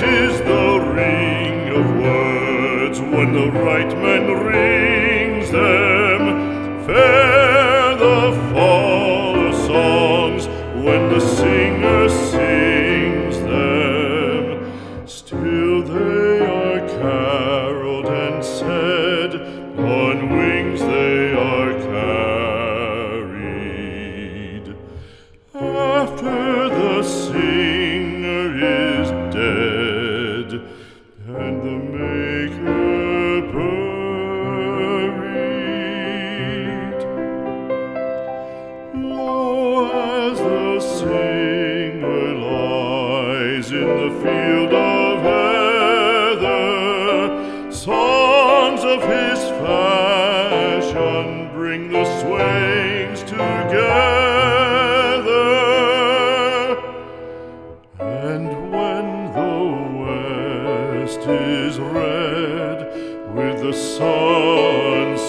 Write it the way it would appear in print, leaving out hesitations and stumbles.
is the ring of words when the right man rings them. Fair the fall of songs when the singer sings them. Still they are caroled and said, on wings they are carried. After the singer is dead and the maker buried, lo, as the singer lies in the field of heather, songs of his fashion bring the swains together. And when the west is red with the sunset,